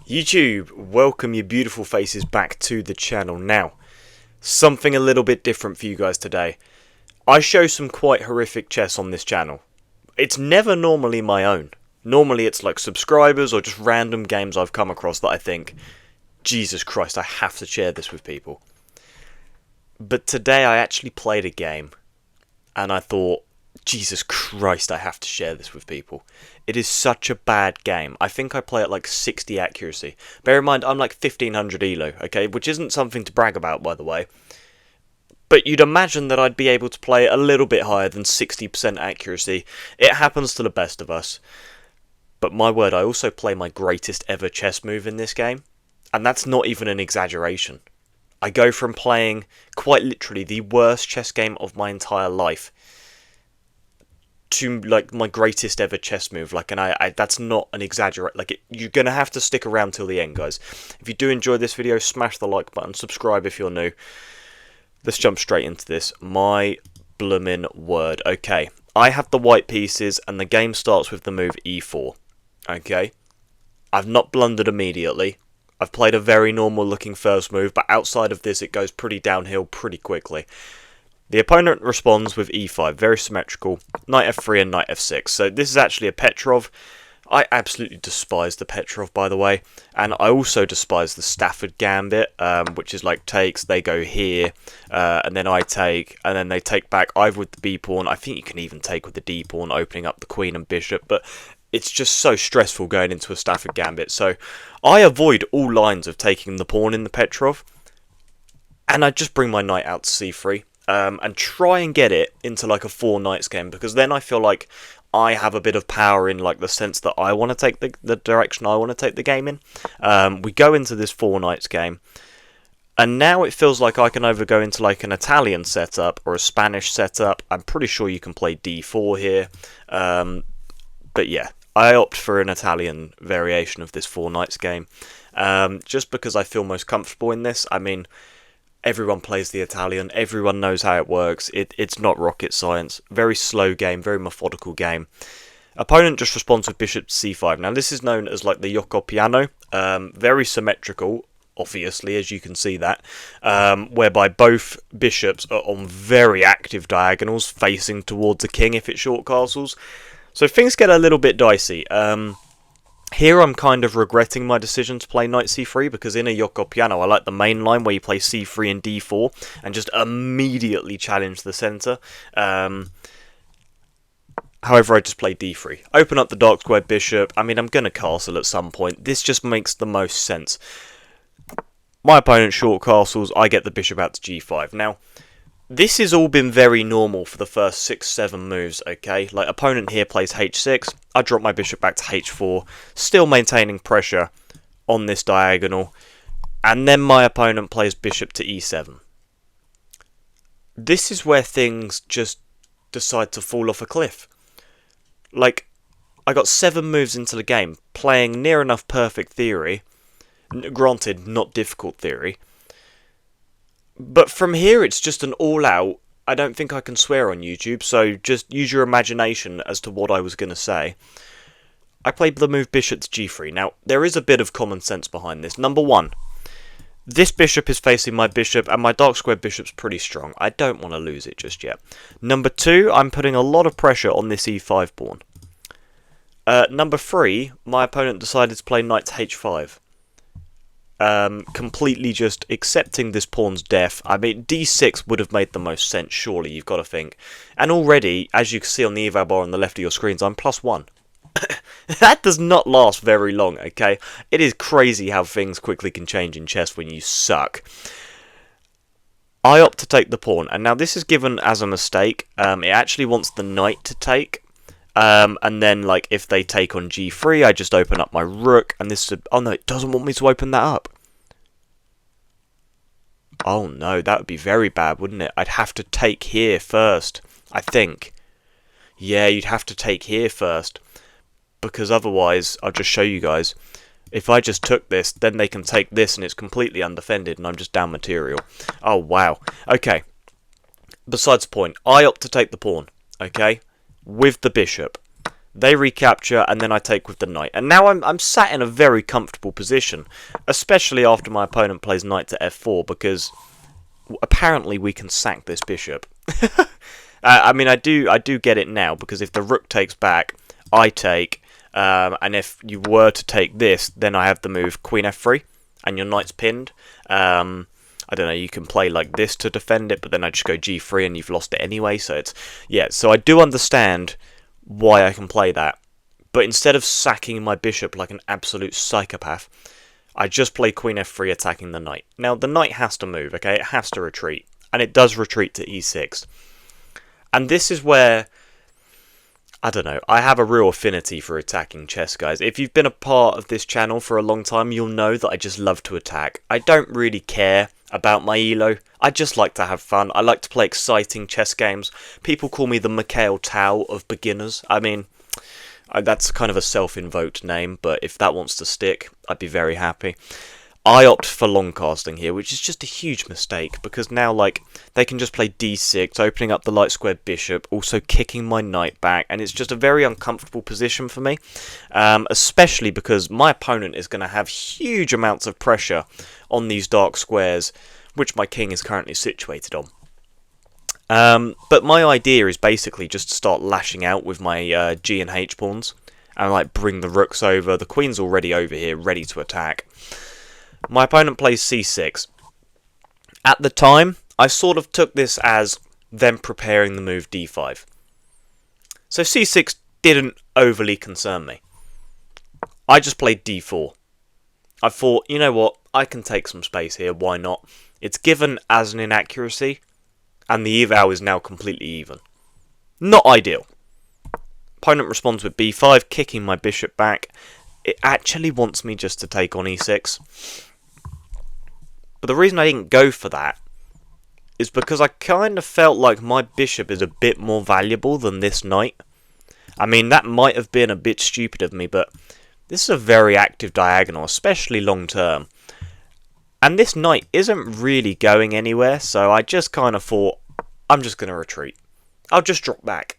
YouTube, welcome your beautiful faces back to the channel. Now, something a little bit different for you guys today. I show some quite horrific chess on this channel. It's never normally my own. Normally it's like subscribers or just random games I've come across that I think, Jesus Christ, I have to share this with people. But today I actually played a game and I thought, Jesus Christ, I have to share this with people. It is such a bad game. I think I play at like 60 accuracy. Bear in mind, I'm like 1500 elo, okay? Which isn't something to brag about, by the way. But you'd imagine that I'd be able to play a little bit higher than 60% accuracy. It happens to the best of us. But my word, I also play my greatest ever chess move in this game. And that's not even an exaggeration. I go from playing, quite literally, the worst chess game of my entire life to like my greatest ever chess move. Like, and I that's not an exaggerate. Like, you're gonna have to stick around till the end, guys. If you do enjoy this video, smash the like button, subscribe if you're new. Let's jump straight into this. My bloomin' word. Okay, I have the white pieces, and the game starts with the move e4. Okay, I've not blundered immediately. I've played a very normal looking first move, but outside of this, it goes pretty downhill pretty quickly. The opponent responds with e5, very symmetrical, knight f3 and knight f6. So this is actually a Petrov. I absolutely despise the Petrov, by the way. And I also despise the Stafford Gambit, which is like takes, they go here, and then I take, and then they take back either with the b-pawn. I think you can even take with the d-pawn, opening up the queen and bishop, but it's just so stressful going into a Stafford Gambit. So I avoid all lines of taking the pawn in the Petrov, and I just bring my knight out to c3. And try and get it into like a 4 knights game, because then I feel like I have a bit of power in like the sense that I want to take the direction I want to take the game in. We go into this 4 knights game, and now it feels like I can either go into like an Italian setup or a Spanish setup. I'm pretty sure you can play d4 here, but yeah, I opt for an Italian variation of this 4 knights game, just because I feel most comfortable in this. I mean, everyone plays the Italian, everyone knows how it works, it's not rocket science. Very slow game, very methodical game. Opponent just responds with bishop to c5. Now this is known as like the Yocco Piano, very symmetrical, obviously, as you can see that, whereby both bishops are on very active diagonals facing towards the king if it short castles. So things get a little bit dicey. Here I'm kind of regretting my decision to play knight c3, because in a Yocco Piano I like the main line where you play c3 and d4 and just immediately challenge the centre. However, I just play d3. Open up the dark squared bishop. I mean, I'm going to castle at some point. This just makes the most sense. My opponent short castles, I get the bishop out to g5. Now, this has all been very normal for the first 6-7 moves, okay? Like, opponent here plays h6, I drop my bishop back to h4, still maintaining pressure on this diagonal, and then my opponent plays bishop to e7. This is where things just decide to fall off a cliff. Like, I got 7 moves into the game, playing near enough perfect theory, granted, not difficult theory. But from here, it's just an all-out, I don't think I can swear on YouTube, so just use your imagination as to what I was going to say. I played the move bishop to g3. Now, there is a bit of common sense behind this. Number 1, this bishop is facing my bishop, and my dark square bishop's pretty strong. I don't want to lose it just yet. Number 2, I'm putting a lot of pressure on this e5 pawn. Number 3, my opponent decided to play knight to h5. Completely just accepting this pawn's death. I mean, d6 would have made the most sense, surely, you've got to think. And already, as you can see on the eval bar on the left of your screens, I'm +1. That does not last very long, okay? It is crazy how things quickly can change in chess when you suck. I opt to take the pawn, and now this is given as a mistake. It actually wants the knight to take. And then, like, if they take on g3, I just open up my rook, and this is oh no, it doesn't want me to open that up. Oh no, that would be very bad, wouldn't it? I'd have to take here first, I think. Yeah, you'd have to take here first, because otherwise, I'll just show you guys, if I just took this, then they can take this, and it's completely undefended, and I'm just down material. Oh wow. Okay, besides the point, I opt to take the pawn, okay, with the bishop. They recapture, and then I take with the knight. And now I'm sat in a very comfortable position, especially after my opponent plays knight to f4, because apparently we can sack this bishop. I mean, I do get it now, because if the rook takes back, I take, and if you were to take this, then I have the move queen f3, and your knight's pinned. I don't know, you can play like this to defend it, but then I just go g3 and you've lost it anyway, so it's, yeah, so I do understand why I can play that, but instead of sacking my bishop like an absolute psychopath, I just play queen f3 attacking the knight. Now, the knight has to move, okay, it has to retreat, and it does retreat to e6, and this is where, I don't know, I have a real affinity for attacking chess, guys. If you've been a part of this channel for a long time, you'll know that I just love to attack. I don't really care about my elo. I just like to have fun. I like to play exciting chess games. People call me the Mikhail Tal of beginners. I mean, that's kind of a self-invoked name, but if that wants to stick, I'd be very happy. I opt for long casting here, which is just a huge mistake, because now, like, they can just play d6, opening up the light squared bishop, also kicking my knight back, and it's just a very uncomfortable position for me, especially because my opponent is going to have huge amounts of pressure on these dark squares, which my king is currently situated on. But my idea is basically just to start lashing out with my G and H pawns, and, like, bring the rooks over. The queen's already over here, ready to attack. My opponent plays c6. At the time, I sort of took this as them preparing the move d5. So c6 didn't overly concern me. I just played d4. I thought, you know what, I can take some space here, why not? It's given as an inaccuracy, and the eval is now completely even. Not ideal. Opponent responds with b5, kicking my bishop back. It actually wants me just to take on e6. But the reason I didn't go for that is because I kind of felt like my bishop is a bit more valuable than this knight. I mean, that might have been a bit stupid of me, but this is a very active diagonal, especially long term. And this knight isn't really going anywhere, so I just kind of thought, I'm just going to retreat. I'll just drop back.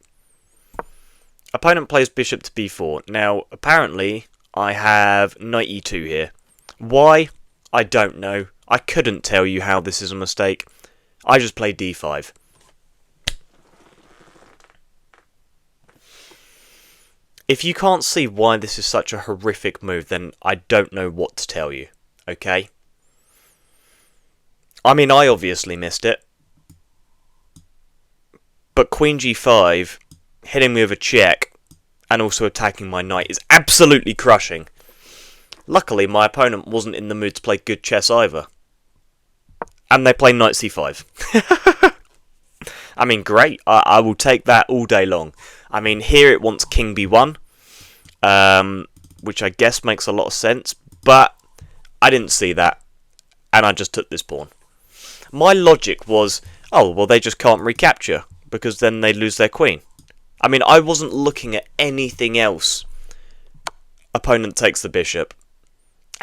Opponent plays bishop to b4. Now, apparently, I have knight e2 here. Why? I don't know. I couldn't tell you how this is a mistake. I just played d5. If you can't see why this is such a horrific move, then I don't know what to tell you, okay? I mean, I obviously missed it. But queen g5, hitting me with a check, and also attacking my knight is absolutely crushing. Luckily, my opponent wasn't in the mood to play good chess either. And they play knight c5. I mean, great. I will take that all day long. I mean, here it wants king b1, which I guess makes a lot of sense, but I didn't see that, and I just took this pawn. My logic was, oh, well, they just can't recapture, because then they lose their queen. I mean, I wasn't looking at anything else. Opponent takes the bishop.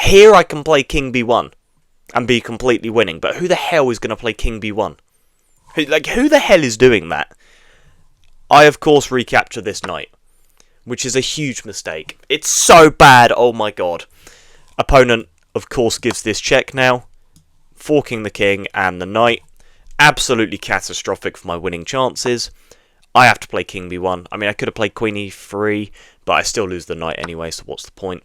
Here I can play king b1 and be completely winning, but who the hell is going to play king b1? Who the hell is doing that? I, of course, recapture this knight, which is a huge mistake. It's so bad, oh my god. Opponent, of course, gives this check now, forking the king and the knight. Absolutely catastrophic for my winning chances. I have to play king b1. I mean, I could have played queen e3, but I still lose the knight anyway, so what's the point?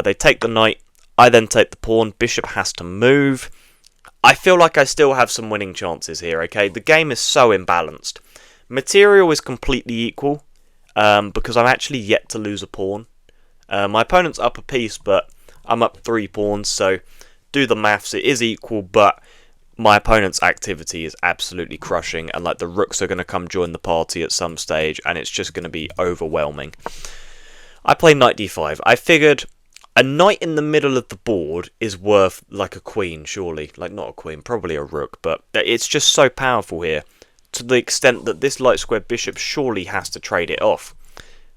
They take the knight. I then take the pawn. Bishop has to move. I feel like I still have some winning chances here, okay? The game is so imbalanced. Material is completely equal, because I'm actually yet to lose a pawn. My opponent's up a piece, but I'm up 3 pawns, so do the maths. It is equal, but my opponent's activity is absolutely crushing, and like the rooks are going to come join the party at some stage, and it's just going to be overwhelming. I play knight d5. I figured a knight in the middle of the board is worth like a queen, surely. Like, not a queen, probably a rook, but it's just so powerful here, to the extent that this light square bishop surely has to trade it off.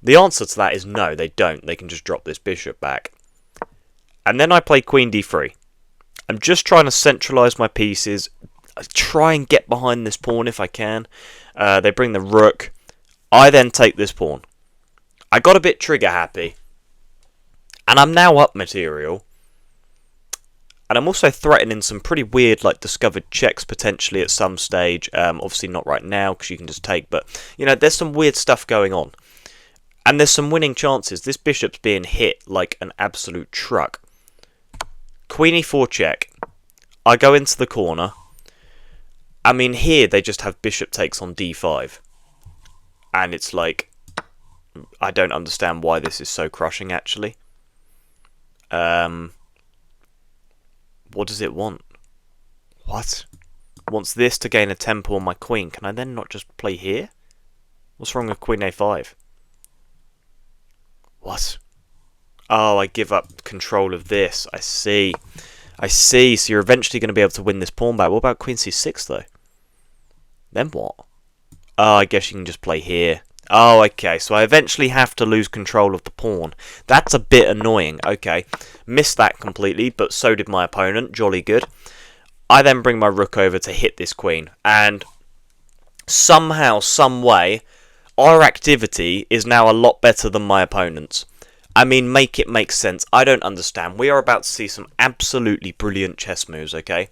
The answer to that is no, they don't. They can just drop this bishop back. And then I play queen d3. I'm just trying to centralise my pieces, try and get behind this pawn if I can. They bring the rook. I then take this pawn. I got a bit trigger happy. And I'm now up material. And I'm also threatening some pretty weird, like, discovered checks potentially at some stage. Obviously not right now, because you can just take. But, you know, there's some weird stuff going on. And there's some winning chances. This bishop's being hit like an absolute truck. Queen e4 check. I go into the corner. I mean, here they just have bishop takes on d5. And it's like, I don't understand why this is so crushing, actually. What does it want? What? Wants this to gain a tempo on my queen. Can I then not just play here? What's wrong with queen a5? What? Oh, I give up control of this. I see. I see. So you're eventually going to be able to win this pawn back. What about queen c6, though? Then what? Oh, I guess you can just play here. Oh, okay. So I eventually have to lose control of the pawn. That's a bit annoying. Okay. Missed that completely, but so did my opponent. Jolly good. I then bring my rook over to hit this queen. And somehow, some way, our activity is now a lot better than my opponent's. I mean, make it make sense. I don't understand. We are about to see some absolutely brilliant chess moves, okay?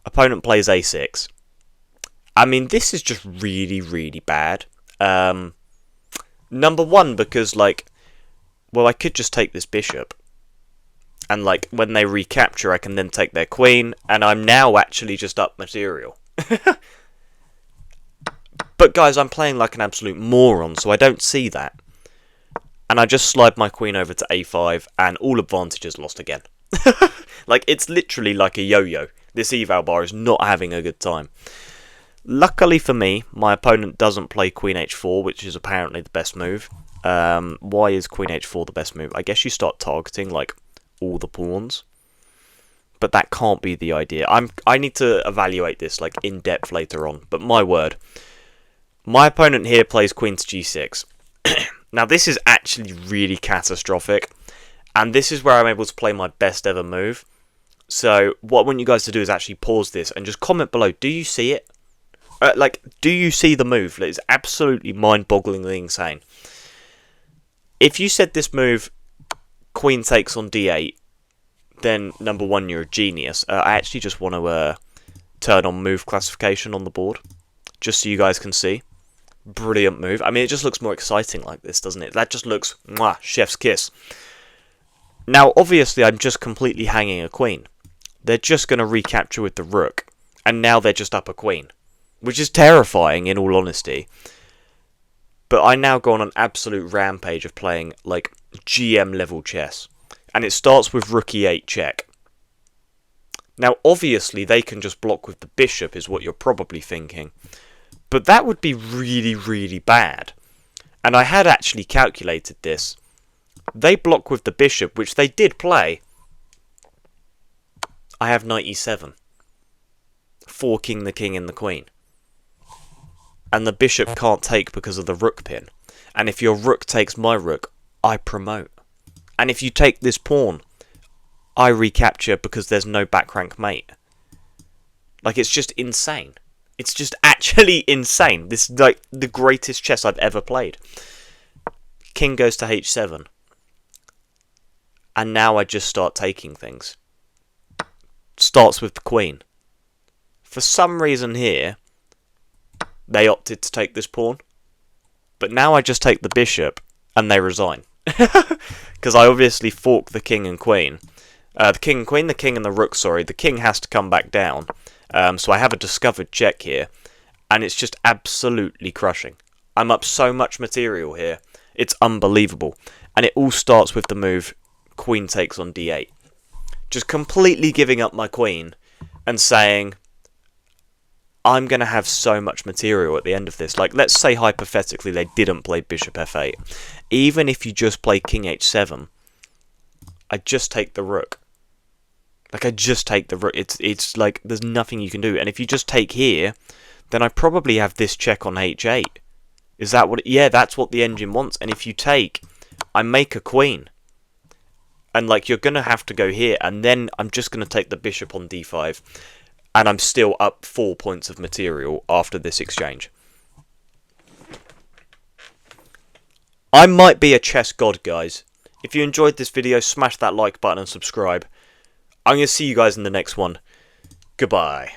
Opponent plays a6. I mean, this is just really, really bad. Number one, because, like, well, I could just take this bishop. And, like, when they recapture, I can then take their queen. And I'm now actually just up material. But, guys, I'm playing like an absolute moron, so I don't see that. And I just slide my queen over to a5, and all advantages lost again. Like, it's literally like a yo-yo. This eval bar is not having a good time. Luckily for me, my opponent doesn't play queen h4, which is apparently the best move. Why is queen h4 the best move? I guess you start targeting, like, all the pawns. But that can't be the idea. I need to evaluate this, like, in depth later on. But my word. My opponent here plays queen to g6. Now, this is actually really catastrophic. And this is where I'm able to play my best ever move. So, what I want you guys to do is actually pause this and just comment below. Do you see it? Like, do you see the move? It's absolutely mind-bogglingly insane. If you said this move, queen takes on d8, then, number one, you're a genius. I actually just want to turn on move classification on the board, just so you guys can see. Brilliant move. I mean, it just looks more exciting like this, doesn't it? That just looks, mwah, chef's kiss. Now, obviously, I'm just completely hanging a queen. They're just going to recapture with the rook, and now they're just up a queen, which is terrifying, in all honesty. But I now go on an absolute rampage of playing, like, GM-level chess. And it starts with rook e8 check. Now, obviously, they can just block with the bishop, is what you're probably thinking. But that would be really, really bad. And I had actually calculated this. They block with the bishop, which they did play. I have knight e7. Forking the king and the queen. And the bishop can't take because of the rook pin. And if your rook takes my rook, I promote. And if you take this pawn, I recapture because there's no back rank mate. Like, it's just insane. It's just actually insane. This is like the greatest chess I've ever played. King goes to h7. And now I just start taking things. Starts with the queen. For some reason here, they opted to take this pawn. But now I just take the bishop, and they resign. Because I obviously fork the king and queen. The king and queen, the king and the rook, sorry. The king has to come back down. So I have a discovered check here. And it's just absolutely crushing. I'm up so much material here. It's unbelievable. And it all starts with the move queen takes on d8. Just completely giving up my queen and saying, I'm going to have so much material at the end of this. Like, let's say hypothetically they didn't play bishop f8. Even if you just play king h7, I just take the rook. Like, I just take the rook. It's like, there's nothing you can do. And if you just take here, then I probably have this check on h8. Is that what... Yeah, that's what the engine wants. And if you take, I make a queen. And, like, you're going to have to go here. And then I'm just going to take the bishop on d5. And I'm still up 4 points of material after this exchange. I might be a chess god, guys. If you enjoyed this video, smash that like button and subscribe. I'm going to see you guys in the next one. Goodbye.